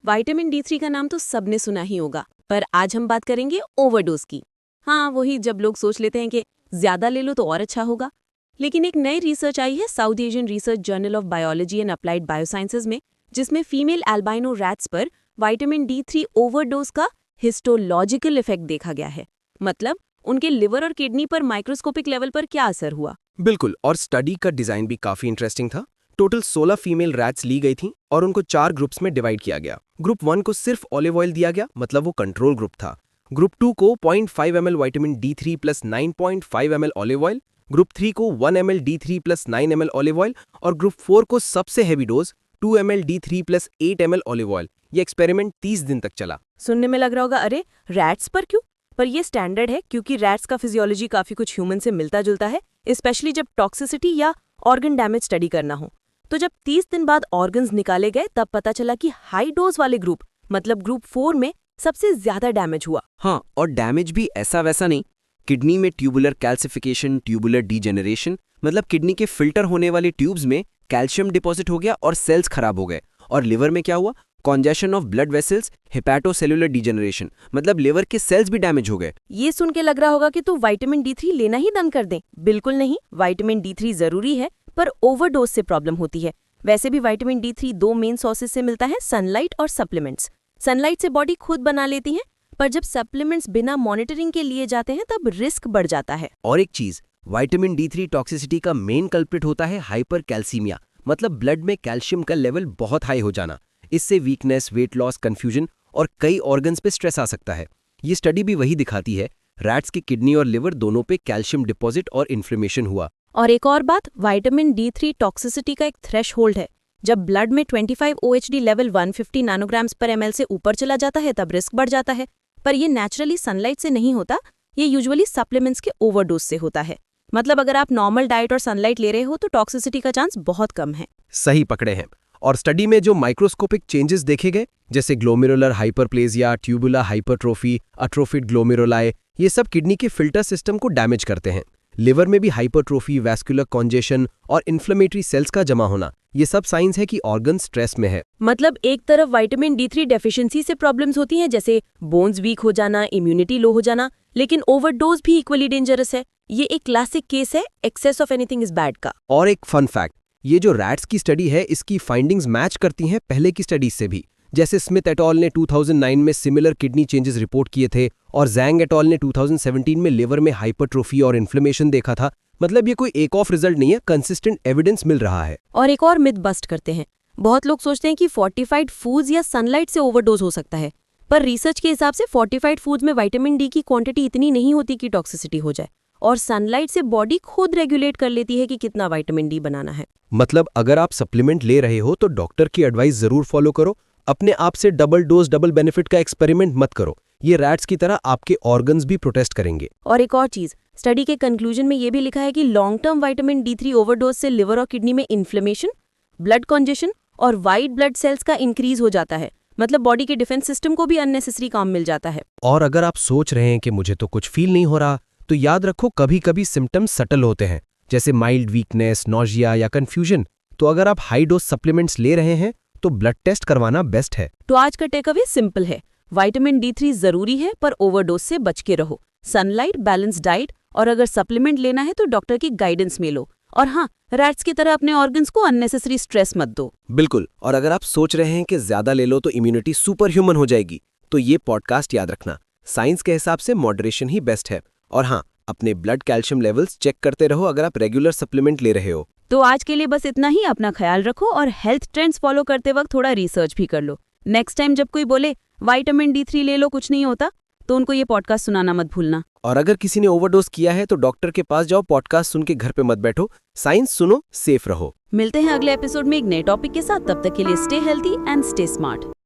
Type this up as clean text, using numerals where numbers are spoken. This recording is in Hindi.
विटामिन D3 का नाम तो सबने सुना ही होगा, पर आज हम बात करेंगे ओवरडोज की। हाँ, वही जब लोग सोच लेते हैं कि ज्यादा ले लो तो और अच्छा होगा। लेकिन एक नई रिसर्च आई है south Asian research journal of biology and applied biosciences में, जिसमें फीमेल एल्बाइनो रैट्स पर विटामिन D3 ओवरडोज का हिस्टोलॉजिकल इफेक्ट देखा गया है। मतलब उनके लिवर और किडनी पर माइक्रोस्कोपिक लेवल पर क्या असर हुआ। बिल्कुल, और स्टडी का डिजाइन भी काफी इंटरेस्टिंग था। टोटल 16 फीमेल रैट्स ली गई थीं और उनको 4 ग्रुप्स में डिवाइड किया गया। ग्रुप 1 को सिर्फ ऑलिव ऑयल दिया गया, मतलब वो कंट्रोल ग्रुप था। ग्रुप 2 को 0.5 ml vitamin D3 plus 9.5 ml olive oil, group 3 को 1 ml D3 plus 9 ml olive oil और ग्रुप 4 को सबसे heavy dose 2 ml D3 plus 8 ml olive oil. ये एक्सपेरिमेंट 30 दिन तक चला। सुनने में लग रहा होगा, अरे रैट्स पर क्यों? पर ये स्टैंडर्ड है क्योंकि रैट्स का फिजियोलॉजी काफी कुछ ह्यूमन से मिलता जुलता है, स्पेशली जब टॉक्सिसिटी या ऑर्गन डैमेज स्टडी करना हो। तो जब 30 दिन बाद ऑर्गन्स निकाले गए तब पता चला कि हाई डोज वाले ग्रुप, मतलब ग्रुप 4 में सबसे ज्यादा डैमेज हुआ। हाँ, और डैमेज भी ऐसा वैसा नहीं। किडनी में ट्यूबुलर कैल्सिफिकेशन, ट्यूबुलर डीजेनरेशन, मतलब किडनी के फिल्टर होने वाले ट्यूब्स में कैल्शियम डिपॉजिट हो गया और सेल्स खराब हो गए। और लिवर में क्या हुआ? Congestion of blood vessels, hepatocellular degeneration, मतलब लिवर के सेल्स भी डैमेज हो गए। ये सुन के लग रहा होगा कि तो विटामिन D3 लेना ही बंद कर दें। बिल्कुल नहीं, विटामिन D3 जरूरी है, पर ओवरडोज से प्रॉब्लम होती है। वैसे भी विटामिन D3 दो मेन सोर्सेज से मिलता है, सनलाइट और सप्लीमेंट्स। सनलाइट से बॉडी खुद बना लेती है, पर जब सप्लीमेंट्स बिना मॉनिटरिंग के लिए जाते हैं तब रिस्क बढ़ जाता है। और एक चीज, विटामिन D3 टॉक्सिसिटी का मेन कल्प्रिट होता है हाइपर कैल्सीमिया, मतलब ब्लड में कैल्शियम का लेवल बहुत हाई हो जाना। इससे वीकनेस, वेट लॉस, कंफ्यूजन और कई ऑर्गन्स पे स्ट्रेस आ सकता है। ये स्टडी भी वही दिखाती है, रैट्स की किडनी और लिवर दोनों पे कैल्शियम डिपॉजिट और इन्फ्लेमेशन हुआ। और एक और बात, विटामिन D3 टॉक्सिसिटी का एक थ्रेशहोल्ड है। जब ब्लड में 25 OHD लेवल 150 नैनोग्राम्स पर ml से ऊपर चला जाता है तब रिस्क बढ़ जाता है। पर ये नेचुरली सनलाइट से नहीं होता, ये यूजुअली सप्लीमेंट्स के ओवरडोज से होता है। मतलब अगर आप नॉर्मल डाइट और सनलाइट ले रहे हो तो टॉक्सिसिटी का चांस बहुत कम है। सही पकड़े हैं। और स्टडी में जो माइक्रोस्कोपिक चेंजेस देखे गए, जैसे glomerular hyperplasia, tubular hypertrophy, atrophied glomeruli, ये सब किडनी के फिल्टर सिस्टम को डैमेज करते हैं। लिवर में भी हाइपरट्रोफी, वैस्कुलर कॉन्जेशन और इन्फ्लेमेटरी सेल्स का जमा होना, ये सब साइंस है कि ऑर्गन स्ट्रेस में है। मतलब एक तरफ विटामिन D3 डेफिशिएंसी से प्रॉब्लम्स होती हैं, जैसे बोन्स वीक हो जाना, इम्यूनिटी लो हो जाना, लेकिन ओवरडोज भी इक्वली डेंजरस है। ये एक क्लासिक केस है excess of anything is bad का। और एक फन फैक्ट, ये जो रैट्स की स्टडी है, इसकी फाइंडिंग्स मैच करती हैं पहले की स्टडीज से भी। जैसे स्मिथ एट ऑल ने 2009 में सिमिलर किडनी चेंजेस रिपोर्ट किए थे और जैंग एट ऑल ने 2017 में लिवर में हाइपरट्रोफी और इन्फ्लेमेशन देखा था। मतलब ये कोई एक ऑफ रिजल्ट नहीं है, कंसिस्टेंट एविडेंस मिल रहा है। और एक और मिथ बस्ट करते हैं। बहुत लोग सोचते हैं कि फोर्टिफाइड फूड्स या सनलाइट से ओवरडोज हो सकता है, पर रिसर्च के हिसाब से फोर्टिफाइड फूड्स में विटामिन D की क्वांटिटी इतनी नहीं होती कि टॉक्सिसिटी हो जाए, और सनलाइट से बॉडी खुद रेगुलेट कर लेती है कि कितना विटामिन D बनाना है। मतलब अगर आप सप्लीमेंट ले रहे हो तो डॉक्टर की एडवाइस जरूर फॉलो करो। अपने आप से डबल डोज डबल बेनिफिट का एक्सपेरिमेंट मत करो, ये रैट्स की तरह आपके ऑर्गन्स भी प्रोटेस्ट करेंगे। और एक और चीज, स्टडी के कंक्लूजन में ये भी लिखा है कि long term vitamin D3 overdose से लिवर और किडनी में इन्फ्लेमेशन, ब्लड कॉन्जेशन और वाइट ब्लड सेल्स का इंक्रीज हो जाता है। मतलब बॉडी के डिफेंस सिस्टम को भी अननेसेसरी काम मिल जाता है। और अगर आप सोच रहे हैं कि मुझे तो कुछ फील नहीं हो रहा, तो याद रखो कभी कभी सिम्टम्स सटल होते हैं, जैसे माइल्ड वीकनेस, नॉजिया या कंफ्यूजन। तो अगर आप हाई डोज सप्लीमेंट्स ले रहे हैं तो ब्लड टेस्ट करवाना बेस्ट है। तो आज का टेक अवे सिंपल है, विटामिन D3 जरूरी है, पर ओवरडोज से बच के रहो। सनलाइट, बैलेंस डाइट, और अगर सप्लीमेंट लेना है तो डॉक्टर की गाइडेंस में लो। और हाँ, रैट्स की तरह अपने ऑर्गन्स को अननेसेसरी स्ट्रेस मत दो। बिल्कुल, और अगर आप सोच रहे हैं कि ज्यादा ले लो तो इम्यूनिटी सुपर ह्यूमन हो जाएगी, तो ये पॉडकास्ट याद रखना। साइंस के हिसाब से मॉडरेशन ही बेस्ट है। और हाँ, अपने ब्लड कैल्शियम लेवल्स चेक करते रहो अगर आप रेगुलर सप्लीमेंट ले रहे हो। तो आज के लिए बस इतना ही। अपना ख्याल रखो और हेल्थ ट्रेंड्स फॉलो करते वक्त थोड़ा रिसर्च भी कर लो। नेक्स्ट टाइम जब कोई बोले विटामिन D3 ले लो, कुछ नहीं होता, तो उनको ये पॉडकास्ट सुनाना मत भूलना। और अगर किसी ने ओवरडोज किया है तो डॉक्टर के पास जाओ, पॉडकास्ट सुन के घर पे मत बैठो। साइंस सुनो, सेफ रहो। मिलते हैं अगले एपिसोड में एक नए टॉपिक के साथ। तब तक के लिए stay healthy and stay smart.